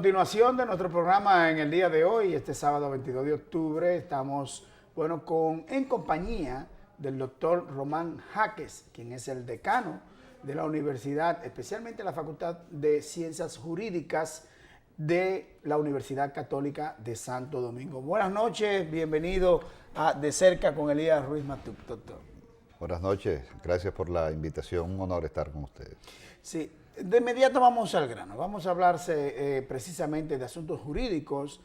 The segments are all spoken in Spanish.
continuación de nuestro programa en el día de hoy, este sábado 22 de octubre, estamos en compañía del doctor Román Jaques, quien es el decano de la universidad, especialmente la Facultad de Ciencias Jurídicas de la Universidad Católica de Santo Domingo. Buenas noches, bienvenido a De Cerca con Elías Ruiz Matuk, doctor. Buenas noches, gracias por la invitación, un honor estar con ustedes. Sí, de inmediato vamos al grano, vamos a hablarse precisamente de asuntos jurídicos.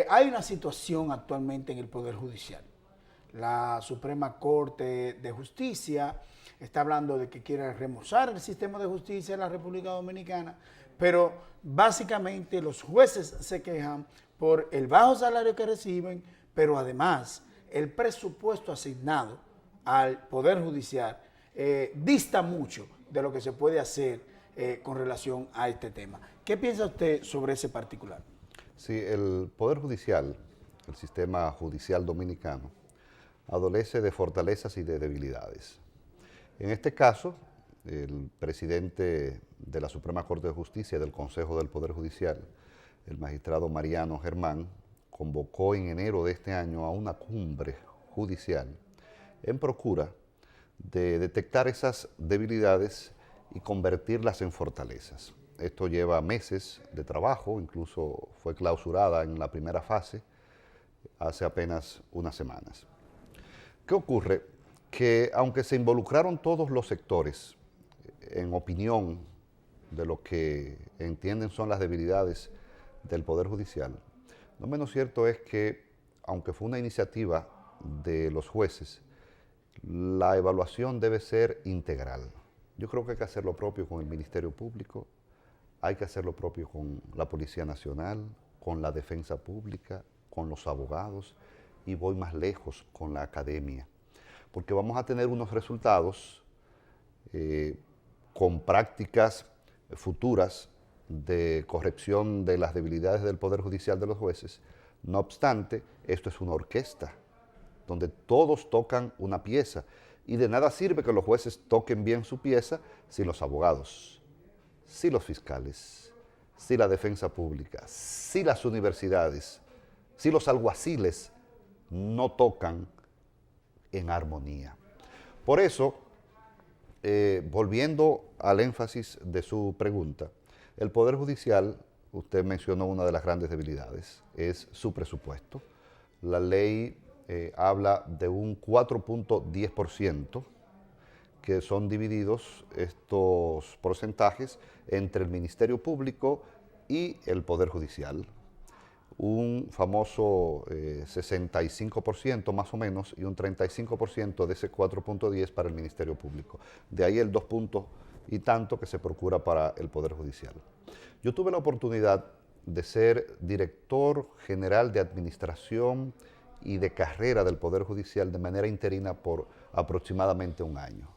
Hay una situación actualmente en el Poder Judicial. La Suprema Corte de Justicia está hablando de que quiere remozar el sistema de justicia en la República Dominicana, pero básicamente los jueces se quejan por el bajo salario que reciben, pero además el presupuesto asignado al Poder Judicial dista mucho de lo que se puede hacer con relación a este tema. ¿Qué piensa usted sobre ese particular? Sí, el Poder Judicial, el sistema judicial dominicano, adolece de fortalezas y de debilidades. En este caso, el presidente de la Suprema Corte de Justicia del Consejo del Poder Judicial, el magistrado Mariano Germán, convocó en enero de este año a una cumbre judicial en procura de detectar esas debilidades y convertirlas en fortalezas. Esto lleva meses de trabajo, incluso fue clausurada en la primera fase hace apenas unas semanas. ¿Qué ocurre? Que aunque se involucraron todos los sectores en opinión de lo que entienden son las debilidades del Poder Judicial, lo menos cierto es que, aunque fue una iniciativa de los jueces, la evaluación debe ser integral. Yo creo que hay que hacer lo propio con el Ministerio Público, hay que hacer lo propio con la Policía Nacional, con la Defensa Pública, con los abogados y voy más lejos con la academia, porque vamos a tener unos resultados con prácticas futuras de corrección de las debilidades del Poder Judicial de los jueces. No obstante, esto es una orquesta donde todos tocan una pieza y de nada sirve que los jueces toquen bien su pieza si los abogados, si los fiscales, si la defensa pública, si las universidades, si los alguaciles no tocan en armonía. Por eso, volviendo al énfasis de su pregunta, el Poder Judicial, usted mencionó una de las grandes debilidades, es su presupuesto. La ley habla de un 4.10%, que son divididos estos porcentajes entre el Ministerio Público y el Poder Judicial. Un famoso 65% más o menos y un 35% de ese 4.10 para el Ministerio Público. De ahí el 2 puntos y tanto que se procura para el Poder Judicial. Yo tuve la oportunidad de ser director general de administración y de carrera del Poder Judicial de manera interina por aproximadamente un año.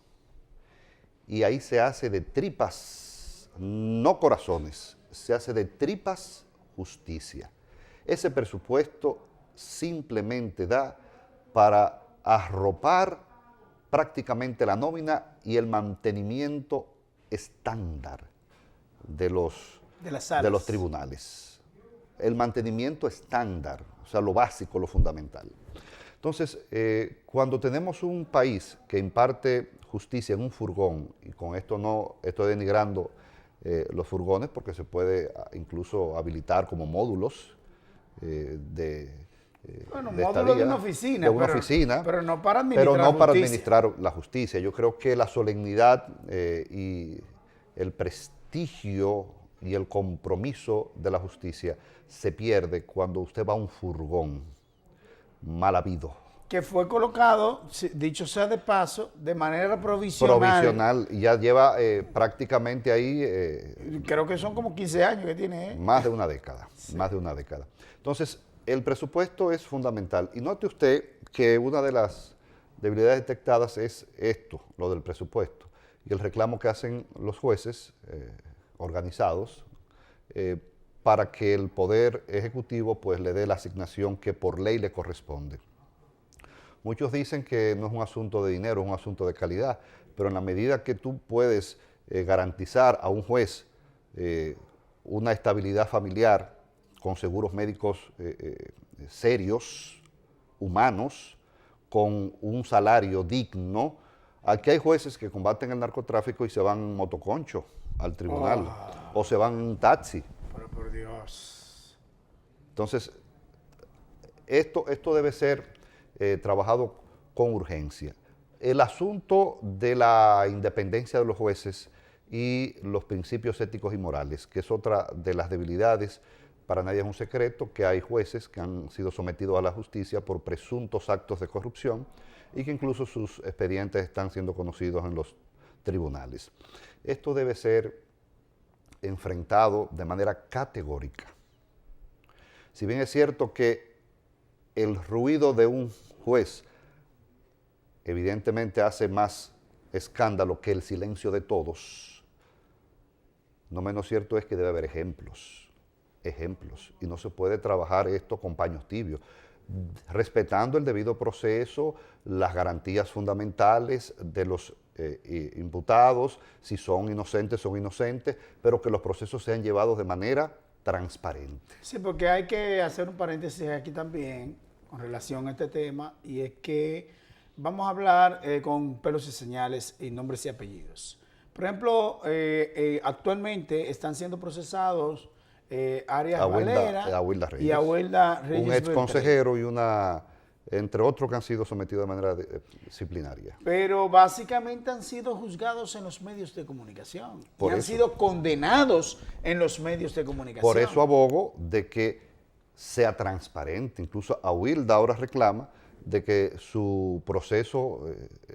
Y ahí se hace de tripas, no corazones, se hace de tripas justicia. Ese presupuesto simplemente da para arropar prácticamente la nómina y el mantenimiento estándar de los tribunales. El mantenimiento estándar, o sea, lo básico, lo fundamental. Entonces, cuando tenemos un país que imparte justicia en un furgón, y con esto no estoy denigrando los furgones porque se puede incluso habilitar como módulos módulos de una oficina, pero no para administrar la justicia. Yo creo que la solemnidad y el prestigio y el compromiso de la justicia se pierde cuando usted va a un furgón mal habido. Que fue colocado, dicho sea de paso, de manera provisional. Provisional, y ya lleva prácticamente ahí... creo que son como 15 años que tiene. Más de una década, sí. Más de una década. Entonces, el presupuesto es fundamental. Y note usted que una de las debilidades detectadas es esto, lo del presupuesto, y el reclamo que hacen los jueces organizados para que el Poder Ejecutivo pues, le dé la asignación que por ley le corresponde. Muchos dicen que no es un asunto de dinero, es un asunto de calidad, pero en la medida que tú puedes garantizar a un juez una estabilidad familiar con seguros médicos serios, humanos, con un salario digno. Aquí hay jueces que combaten el narcotráfico y se van en motoconcho al tribunal, o se van en un taxi. Pero por Dios. Entonces, esto debe ser trabajado con urgencia. El asunto de la independencia de los jueces y los principios éticos y morales, que es otra de las debilidades. Para nadie es un secreto que hay jueces que han sido sometidos a la justicia por presuntos actos de corrupción y que incluso sus expedientes están siendo conocidos en los tribunales. Esto debe ser enfrentado de manera categórica. Si bien es cierto que el ruido de un juez evidentemente hace más escándalo que el silencio de todos, no menos cierto es que debe haber ejemplos, y no se puede trabajar esto con paños tibios, respetando el debido proceso, las garantías fundamentales de los imputados, si son inocentes, pero que los procesos sean llevados de manera transparente. Sí, porque hay que hacer un paréntesis aquí también con relación a este tema, y es que vamos a hablar con pelos y señales y nombres y apellidos. Por ejemplo, actualmente están siendo procesados Arias Valera y Abuelda Reyes, un ex consejero y entre otros que han sido sometidos de manera disciplinaria. Pero básicamente han sido juzgados en los medios de comunicación. Han sido condenados en los medios de comunicación. Por eso abogo de que sea transparente. Incluso Abuelda ahora reclama de que su proceso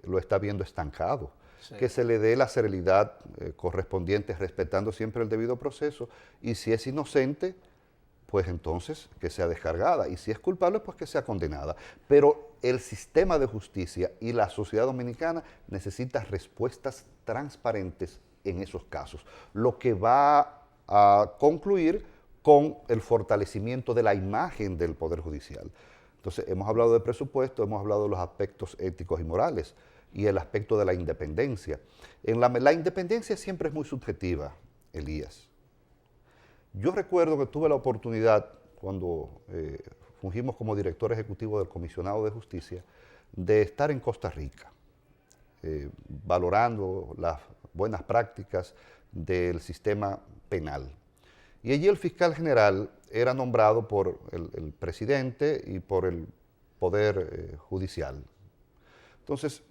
lo está viendo estancado. Sí. Que se le dé la celeridad correspondiente, respetando siempre el debido proceso, y si es inocente, pues entonces que sea descargada, y si es culpable, pues que sea condenada. Pero el sistema de justicia y la sociedad dominicana necesita respuestas transparentes en esos casos, lo que va a concluir con el fortalecimiento de la imagen del Poder Judicial. Entonces, hemos hablado de presupuesto, hemos hablado de los aspectos éticos y morales, y el aspecto de la independencia. La independencia siempre es muy subjetiva, Elías. Yo recuerdo que tuve la oportunidad, cuando fungimos como director ejecutivo del Comisionado de Justicia, de estar en Costa Rica, valorando las buenas prácticas del sistema penal. Y allí el fiscal general era nombrado por el presidente y por el Poder Judicial. Entonces,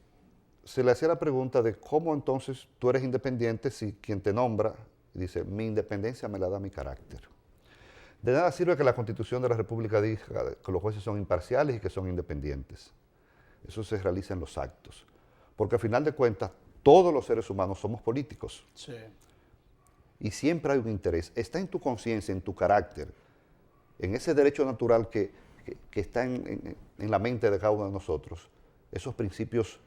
se le hacía la pregunta de cómo entonces tú eres independiente si quien te nombra dice, mi independencia me la da mi carácter. De nada sirve que la Constitución de la República diga que los jueces son imparciales y que son independientes. Eso se realiza en los actos. Porque al final de cuentas, todos los seres humanos somos políticos. Sí. Y siempre hay un interés. Está en tu conciencia, en tu carácter, en ese derecho natural que está en la mente de cada uno de nosotros. Esos principios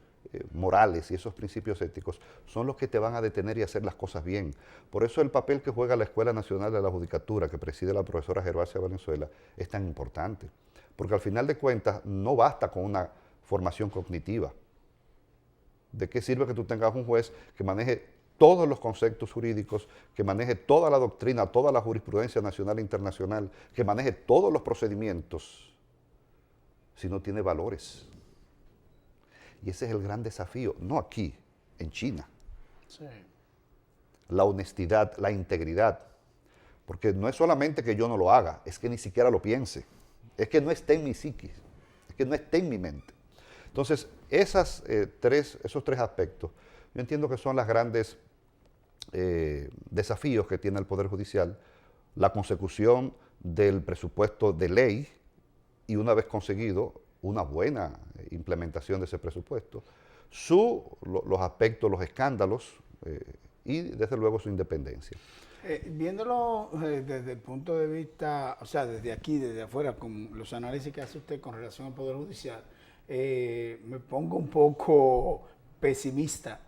morales y esos principios éticos son los que te van a detener y hacer las cosas bien. Por eso el papel que juega la Escuela Nacional de la Judicatura, que preside la profesora Gervasia Valenzuela, es tan importante. Porque al final de cuentas no basta con una formación cognitiva. ¿De qué sirve que tú tengas un juez que maneje todos los conceptos jurídicos, que maneje toda la doctrina, toda la jurisprudencia nacional e internacional, que maneje todos los procedimientos, si no tiene valores? Y ese es el gran desafío, no aquí, en China. Sí. La honestidad, la integridad. Porque no es solamente que yo no lo haga, es que ni siquiera lo piense. Es que no esté en mi psiquis, es que no esté en mi mente. Entonces, esos tres aspectos, yo entiendo que son los grandes desafíos que tiene el Poder Judicial, la consecución del presupuesto de ley y una vez conseguido, una buena implementación de ese presupuesto, los aspectos, los escándalos y desde luego su independencia. Viéndolo desde el punto de vista, o sea, desde aquí, desde afuera, con los análisis que hace usted con relación al Poder Judicial, me pongo un poco pesimista,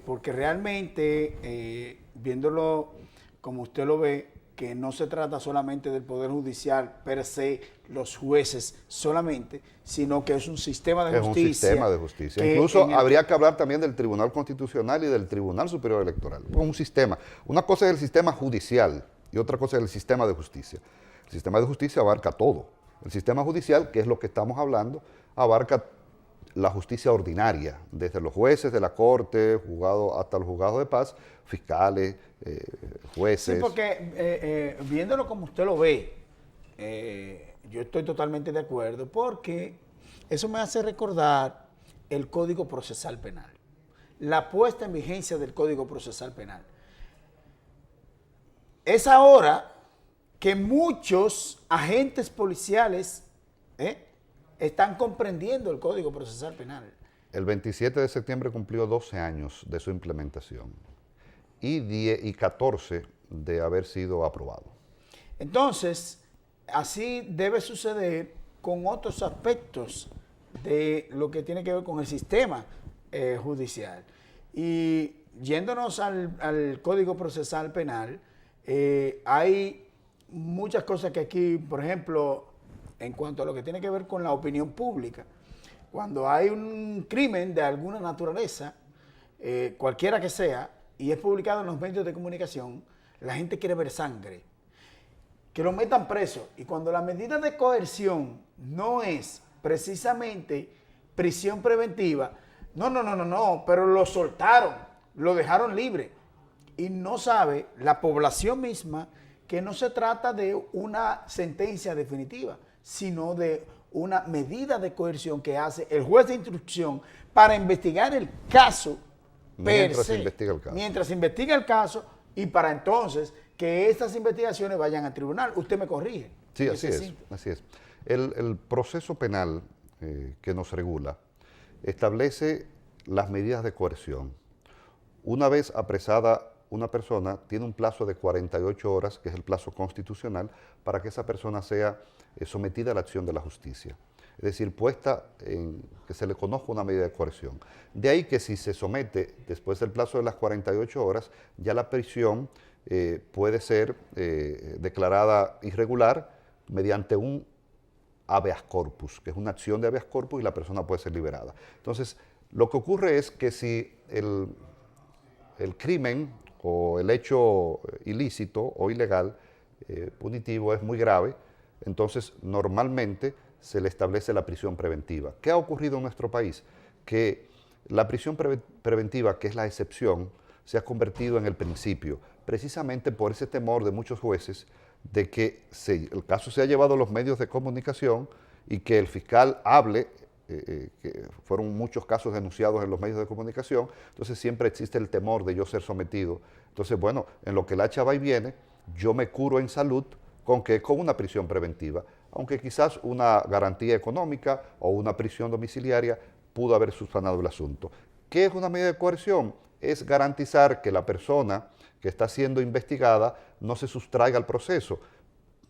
porque realmente, viéndolo como usted lo ve, que no se trata solamente del Poder Judicial per se, los jueces solamente, sino que es un sistema de justicia. Es un sistema de justicia. Incluso habría que hablar también del Tribunal Constitucional y del Tribunal Superior Electoral. Es un sistema. Una cosa es el sistema judicial y otra cosa es el sistema de justicia. El sistema de justicia abarca todo. El sistema judicial, que es lo que estamos hablando, abarca la justicia ordinaria, desde los jueces de la corte, hasta los juzgados de paz, fiscales, jueces. Sí, porque viéndolo como usted lo ve, yo estoy totalmente de acuerdo, porque eso me hace recordar el Código Procesal Penal, la puesta en vigencia del Código Procesal Penal. Es ahora que muchos agentes policiales están comprendiendo el Código Procesal Penal. El 27 de septiembre cumplió 12 años de su implementación y 14 de haber sido aprobado. Entonces, así debe suceder con otros aspectos de lo que tiene que ver con el sistema judicial. Y yéndonos al Código Procesal Penal, hay muchas cosas que aquí, por ejemplo, en cuanto a lo que tiene que ver con la opinión pública, cuando hay un crimen de alguna naturaleza, cualquiera que sea, y es publicado en los medios de comunicación, la gente quiere ver sangre, que lo metan preso. Y cuando la medida de coerción no es precisamente prisión preventiva, no, pero lo soltaron, lo dejaron libre. Y no sabe la población misma que no se trata de una sentencia definitiva, sino de una medida de coerción que hace el juez de instrucción para investigar el caso Mientras se investiga el caso. Mientras investiga el caso y para entonces que estas investigaciones vayan al tribunal. Usted me corrige. Sí, así es. El proceso penal que nos regula establece las medidas de coerción. Una vez apresada una persona, tiene un plazo de 48 horas, que es el plazo constitucional, para que esa persona sea sometida a la acción de la justicia. Es decir, que se le conozca una medida de coerción. De ahí que si se somete después del plazo de las 48 horas, ya la prisión puede ser declarada irregular mediante un habeas corpus, que es una acción de habeas corpus y la persona puede ser liberada. Entonces, lo que ocurre es que si el crimen o el hecho ilícito o ilegal punitivo es muy grave, entonces normalmente se le establece la prisión preventiva. ¿Qué ha ocurrido en nuestro país? Que la prisión preventiva, que es la excepción, se ha convertido en el principio, precisamente por ese temor de muchos jueces de que el caso se ha llevado a los medios de comunicación y que el fiscal hable, que fueron muchos casos denunciados en los medios de comunicación, entonces siempre existe el temor de yo ser sometido. Entonces, bueno, en lo que el hacha va y viene, yo me curo en salud con una prisión preventiva, aunque quizás una garantía económica o una prisión domiciliaria pudo haber subsanado el asunto. ¿Qué es una medida de coerción? Es garantizar que la persona que está siendo investigada no se sustraiga al proceso.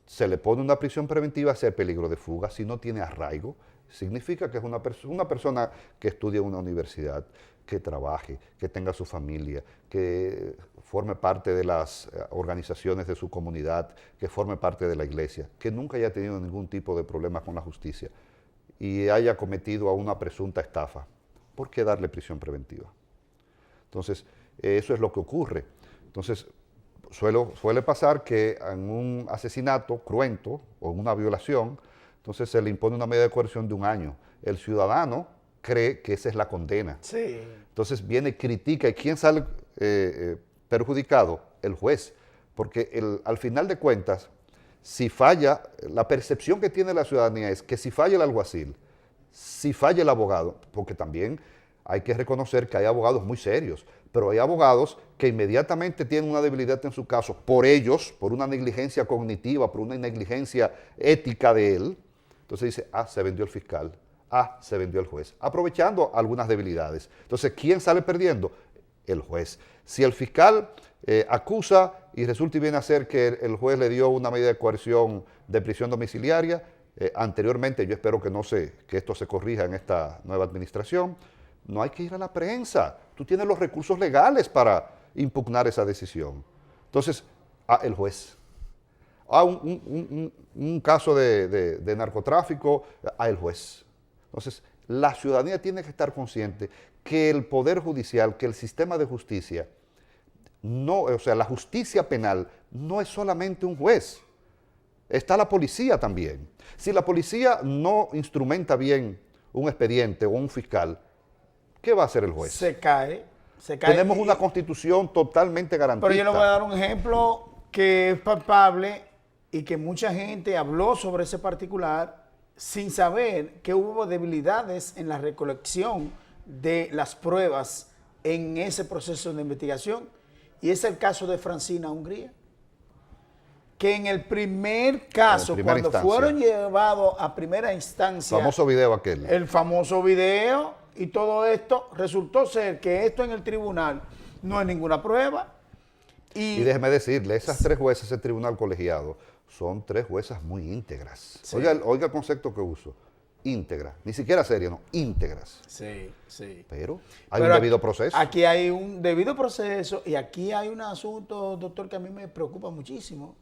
Se le pone una prisión preventiva si hay peligro de fuga, si no tiene arraigo. Significa que es una persona que estudie en una universidad, que trabaje, que tenga su familia, que forme parte de las organizaciones de su comunidad, que forme parte de la iglesia, que nunca haya tenido ningún tipo de problema con la justicia y haya cometido a una presunta estafa. ¿Por qué darle prisión preventiva? Entonces, eso es lo que ocurre. Entonces, suele pasar que en un asesinato cruento o en una violación, entonces se le impone una medida de coerción de 1 año. El ciudadano cree que esa es la condena. Sí. Entonces viene, critica, ¿y quién sale perjudicado? El juez. Porque al final de cuentas, si falla, la percepción que tiene la ciudadanía es que si falla el alguacil, si falla el abogado, porque también hay que reconocer que hay abogados muy serios, pero hay abogados que inmediatamente tienen una debilidad en su caso, por ellos, por una negligencia cognitiva, por una negligencia ética de él. Entonces dice, se vendió el fiscal, se vendió el juez, aprovechando algunas debilidades. Entonces, ¿quién sale perdiendo? El juez. Si el fiscal acusa y resulta y viene a ser que el juez le dio una medida de coerción de prisión domiciliaria, anteriormente, yo espero que esto se corrija en esta nueva administración, no hay que ir a la prensa. Tú tienes los recursos legales para impugnar esa decisión. Entonces, el juez. Un caso de narcotráfico, el juez. Entonces, la ciudadanía tiene que estar consciente que el Poder Judicial, que el sistema de justicia, no, o sea, la justicia penal no es solamente un juez, está la policía también. Si la policía no instrumenta bien un expediente o un fiscal, ¿qué va a hacer el juez? Se cae. Tenemos una constitución totalmente garantista. Pero yo le voy a dar un ejemplo que es palpable y que mucha gente habló sobre ese particular sin saber que hubo debilidades en la recolección de las pruebas en ese proceso de investigación. Y es el caso de Francina Hungría, que en el primer caso, cuando fueron llevados a primera instancia, famoso video aquel. El famoso video y todo esto, resultó ser que esto en el tribunal no es ninguna prueba. Y déjeme decirle, esas 3 jueces del tribunal colegiado son 3 juezas muy íntegras. Sí. Oiga el concepto que uso, íntegras, ni siquiera serias, no, íntegras. Sí, sí. Pero hay un debido proceso. Aquí hay un debido proceso y aquí hay un asunto, doctor, que a mí me preocupa muchísimo.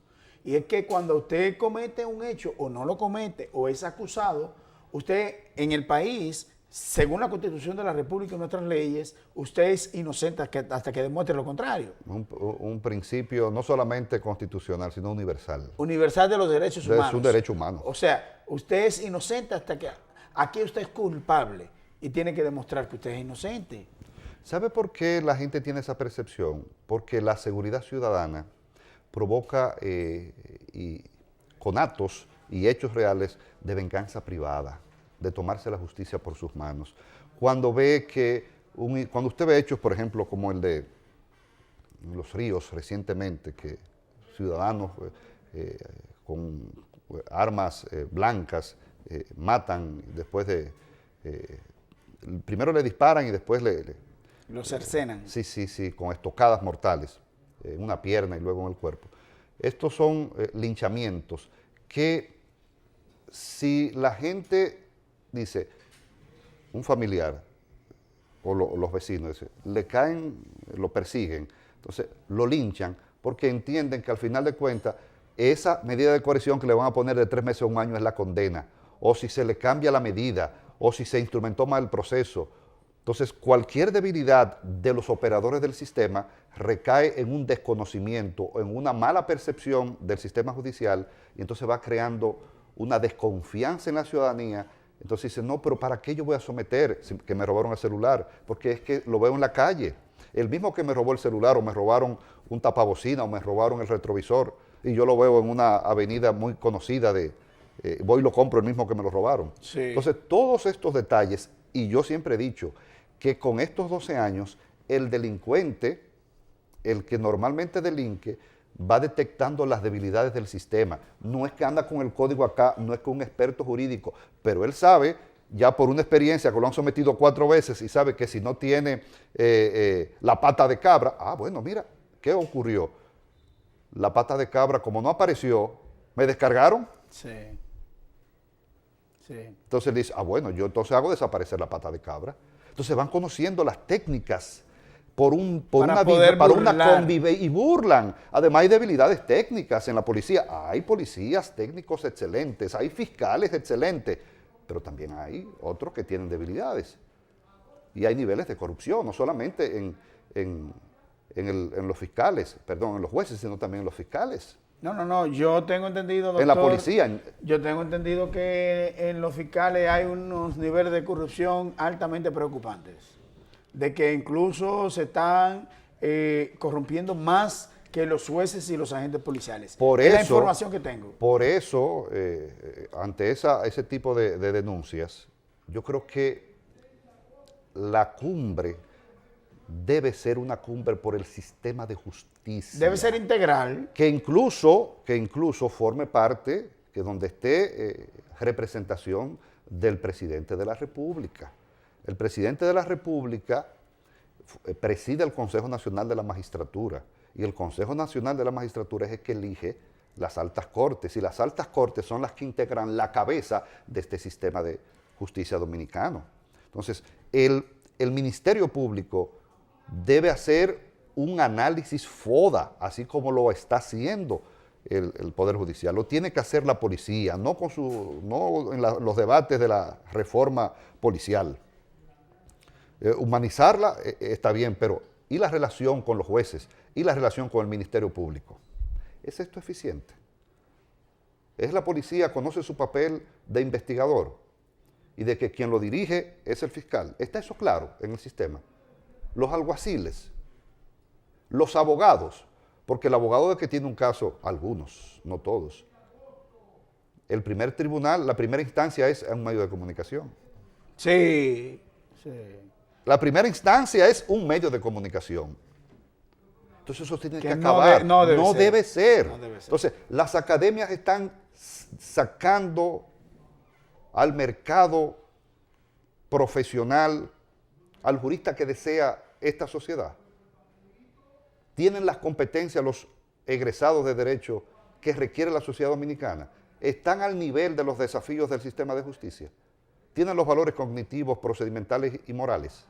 Y es que cuando usted comete un hecho o no lo comete o es acusado, usted en el país, según la Constitución de la República y nuestras leyes, usted es inocente hasta que demuestre lo contrario. Un principio no solamente constitucional, sino universal. Universal de los derechos humanos. Es un derecho humano. O sea, usted es inocente hasta que aquí usted es culpable y tiene que demostrar que usted es inocente. ¿Sabe por qué la gente tiene esa percepción? Porque la seguridad ciudadana provoca conatos y hechos reales de venganza privada, de tomarse la justicia por sus manos. Cuando usted ve hechos, por ejemplo, como el de Los Ríos recientemente, que ciudadanos con armas blancas matan, después primero le disparan y después lo cercenan. Sí, con estocadas mortales en una pierna y luego en el cuerpo. Estos son linchamientos que si la gente dice, un familiar o los vecinos, le caen, lo persiguen, entonces lo linchan porque entienden que al final de cuentas esa medida de coerción que le van a poner de 3 meses a 1 año es la condena, o si se le cambia la medida, o si se instrumentó mal el proceso. Entonces, cualquier debilidad de los operadores del sistema recae en un desconocimiento o en una mala percepción del sistema judicial y entonces va creando una desconfianza en la ciudadanía. Entonces dice, no, pero ¿para qué yo voy a someter que me robaron el celular? Porque es que lo veo en la calle. El mismo que me robó el celular o me robaron un tapabocina o me robaron el retrovisor y yo lo veo en una avenida muy conocida voy y lo compro el mismo que me lo robaron. Sí. Entonces, todos estos detalles, y yo siempre he dicho que con estos 12 años, el delincuente, el que normalmente delinque, va detectando las debilidades del sistema. No es que anda con el código acá, no es que un experto jurídico, pero él sabe, ya por una experiencia que lo han sometido 4 veces y sabe que si no tiene la pata de cabra, bueno, mira, ¿qué ocurrió? La pata de cabra, como no apareció, ¿me descargaron? Sí. Sí. Entonces él dice, bueno, yo entonces hago desaparecer la pata de cabra. Entonces van conociendo las técnicas para una convivencia y burlan. Además hay debilidades técnicas en la policía. Hay policías técnicos excelentes, hay fiscales excelentes, pero también hay otros que tienen debilidades. Y hay niveles de corrupción, no solamente en los fiscales, perdón, en los jueces, sino también en los fiscales. No, yo tengo entendido, doctor, en la policía. Yo tengo entendido que en los fiscales hay unos niveles de corrupción altamente preocupantes, de que incluso se están corrompiendo más que los jueces y los agentes policiales. Es la información que tengo. Por eso, ante ese tipo de denuncias, yo creo que la cumbre debe ser una cumbre por el sistema de justicia. Debe ser integral. Que incluso forme parte, que donde esté representación del presidente de la República. El presidente de la República preside el Consejo Nacional de la Magistratura y el Consejo Nacional de la Magistratura es el que elige las altas cortes y las altas cortes son las que integran la cabeza de este sistema de justicia dominicano. Entonces, el Ministerio Público debe hacer un análisis FODA, así como lo está haciendo el Poder Judicial. Lo tiene que hacer la policía, no en los debates de la reforma policial. Humanizarla está bien, pero ¿y la relación con los jueces? y la relación con el Ministerio Público. ¿Es esto eficiente? ¿Es la policía, conoce su papel de investigador y de que quien lo dirige es el fiscal? ¿Está eso claro en el sistema? Los alguaciles, los abogados, porque el abogado de que tiene un caso, algunos, no todos, el primer tribunal, la primera instancia es un medio de comunicación. Sí, sí. La primera instancia es un medio de comunicación. Entonces eso tiene que no acabar. no debe No ser. debe ser. No debe ser. Entonces, las academias están sacando al mercado profesional, al jurista que desea esta sociedad. Tienen las competencias los egresados de derecho que requiere la sociedad dominicana. Están al nivel de los desafíos del sistema de justicia. Tienen los valores cognitivos, procedimentales y morales.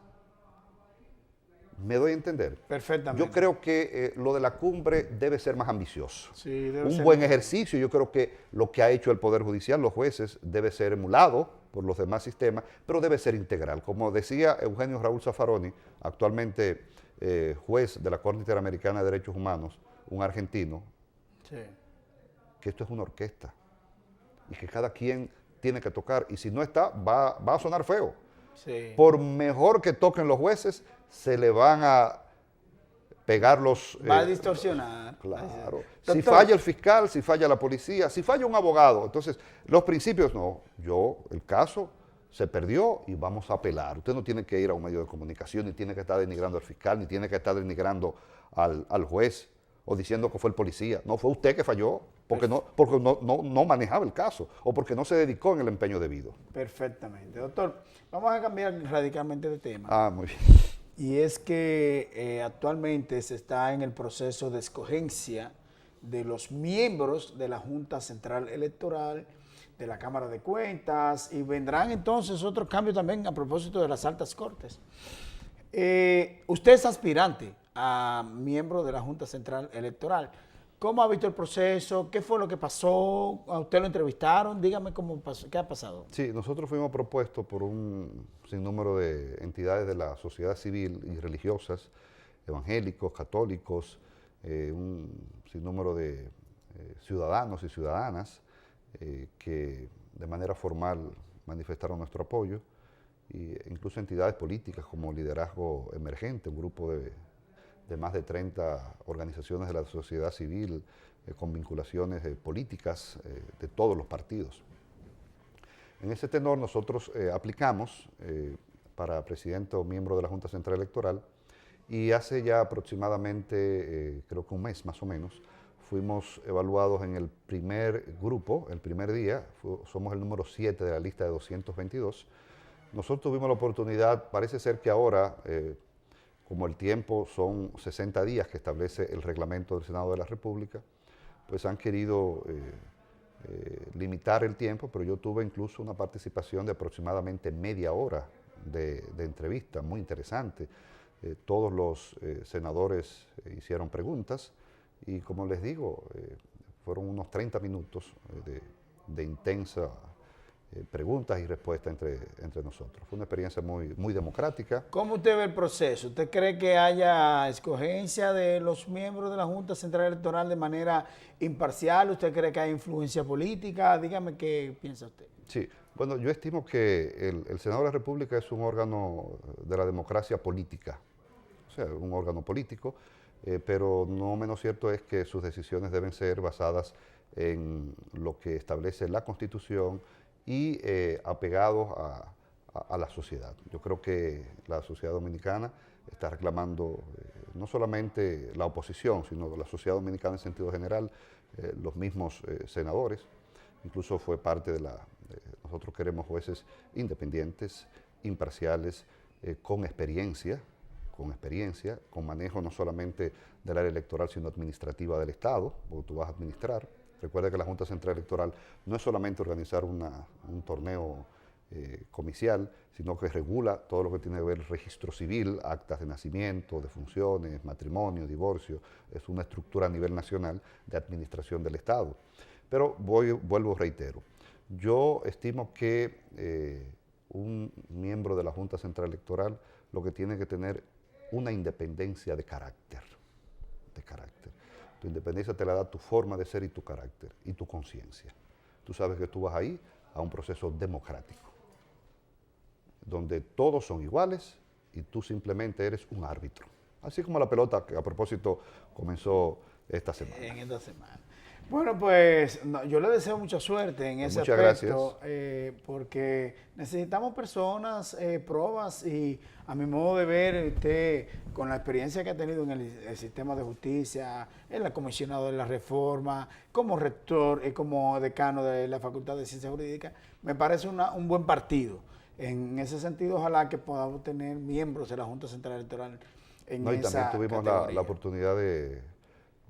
¿Me doy a entender? Perfectamente. Yo creo que lo de la cumbre debe ser más ambicioso. Sí, debe Un ser buen más- ejercicio. Yo creo que lo que ha hecho el Poder Judicial, los jueces, debe ser emulado por los demás sistemas, pero debe ser integral. Como decía Eugenio Raúl Zaffaroni, actualmente juez de la Corte Interamericana de Derechos Humanos, un argentino, Sí. que esto es una orquesta y que cada quien tiene que tocar, y si no está, va a sonar feo. Sí. Por mejor que toquen los jueces, se le van a pegar los... Va a distorsionar. Claro. Doctor, Si falla el fiscal, si falla la policía, si falla un abogado. Entonces, los principios no. El caso se perdió y vamos a apelar. Usted no tiene que ir a un medio de comunicación, ni tiene que estar denigrando al fiscal, ni tiene que estar denigrando al juez o diciendo que fue el policía. No, fue usted que falló porque no manejaba el caso o porque no se dedicó en el empeño debido. Perfectamente. Doctor, vamos a cambiar radicalmente de tema. Ah, muy bien. Y es que actualmente se está en el proceso de escogencia de los miembros de la Junta Central Electoral, de la Cámara de Cuentas, y vendrán entonces otros cambios también a propósito de las altas cortes. Usted es aspirante a miembro de la Junta Central Electoral. ¿Cómo ha visto el proceso? ¿Qué fue lo que pasó? ¿A usted lo entrevistaron? Dígame cómo pasó, qué ha pasado. Sí, nosotros fuimos propuestos por un sinnúmero de entidades de la sociedad civil y religiosas, evangélicos, católicos, un sinnúmero de ciudadanos y ciudadanas que de manera formal manifestaron nuestro apoyo, e incluso entidades políticas como Liderazgo Emergente, un grupo de más de 30 organizaciones de la sociedad civil con vinculaciones políticas de todos los partidos. En ese tenor nosotros aplicamos para presidente o miembro de la Junta Central Electoral y hace ya aproximadamente, creo que un mes más o menos, fuimos evaluados en el primer grupo, el primer día, somos el número 7 de la lista de 222. Nosotros tuvimos la oportunidad, parece ser que ahora, como el tiempo son 60 días que establece el reglamento del Senado de la República, pues han querido limitar el tiempo, pero yo tuve incluso una participación de aproximadamente media hora de entrevista, muy interesante. Todos los senadores hicieron preguntas y, como les digo, fueron unos 30 minutos de intensa preguntas y respuestas entre nosotros. Fue una experiencia muy democrática. ¿Cómo usted ve el proceso? ¿Usted cree que haya escogencia de los miembros de la Junta Central Electoral de manera imparcial? ¿Usted cree que hay influencia política? Dígame qué piensa usted. Sí, bueno, yo estimo que el Senado de la República es un órgano de la democracia política, o sea, un órgano político, pero no menos cierto es que sus decisiones deben ser basadas en lo que establece la Constitución y apegados a la sociedad. Yo creo que la sociedad dominicana está reclamando no solamente la oposición, sino la sociedad dominicana en sentido general, los mismos senadores, incluso fue parte de nosotros queremos jueces independientes, imparciales, con experiencia, con manejo no solamente del área electoral, sino administrativa del Estado, porque tú vas a administrar. Recuerda que la Junta Central Electoral no es solamente organizar un torneo comicial, sino que regula todo lo que tiene que ver el registro civil, actas de nacimiento, de funciones, matrimonio, divorcio. Es una estructura a nivel nacional de administración del Estado. Pero vuelvo, reitero, yo estimo que un miembro de la Junta Central Electoral lo que tiene que tener una independencia de carácter. carácter. Tu independencia te la da tu forma de ser y tu carácter y tu conciencia. Tú sabes que tú vas ahí a un proceso democrático, donde todos son iguales y tú simplemente eres un árbitro. Así como la pelota, que a propósito comenzó esta semana. En esta semana. Bueno, pues yo le deseo mucha suerte en ese Muchas aspecto, porque necesitamos personas, pruebas, y a mi modo de ver, usted, con la experiencia que ha tenido en el sistema de justicia, en la comisionado de la reforma, como rector y como decano de la Facultad de Ciencias Jurídicas, me parece un buen partido. En ese sentido, ojalá que podamos tener miembros de la Junta Central Electoral en No, y esa también tuvimos categoría. la oportunidad de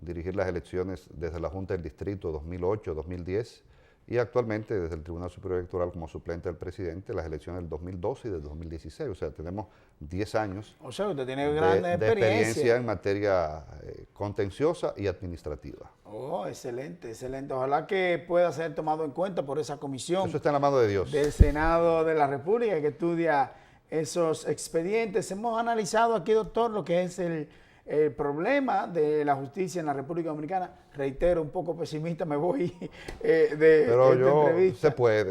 dirigir las elecciones desde la Junta del Distrito 2008, 2010 y actualmente desde el Tribunal Superior Electoral como suplente del presidente las elecciones del 2012 y del 2016. O sea, tenemos 10 años O sea, usted tiene gran de experiencia en materia contenciosa y administrativa. Oh, excelente, excelente. Ojalá que pueda ser tomado en cuenta por esa comisión Eso está en la mano de Dios. del Senado de la República que estudia esos expedientes. Hemos analizado aquí, doctor, lo que es el problema de la justicia en la República Dominicana. Reitero, un poco pesimista me voy Pero esta entrevista.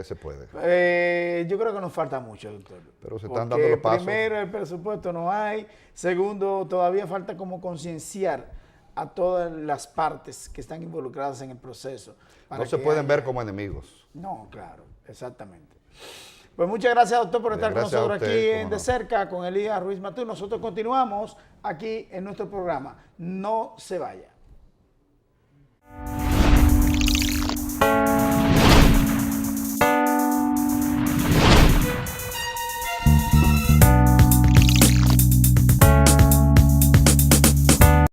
se puede. Yo creo que nos falta mucho, doctor. Pero se están Porque dando los pasos. primero, el presupuesto no hay. Segundo, todavía falta como concienciar a todas las partes que están involucradas en el proceso. No se pueden ver como enemigos. No, claro, exactamente. Pues muchas gracias, doctor, por estar con Gracias a nosotros usted, aquí cómo en no. De Cerca con Elías Ruiz Matú. Nosotros continuamos aquí en nuestro programa. No se vaya.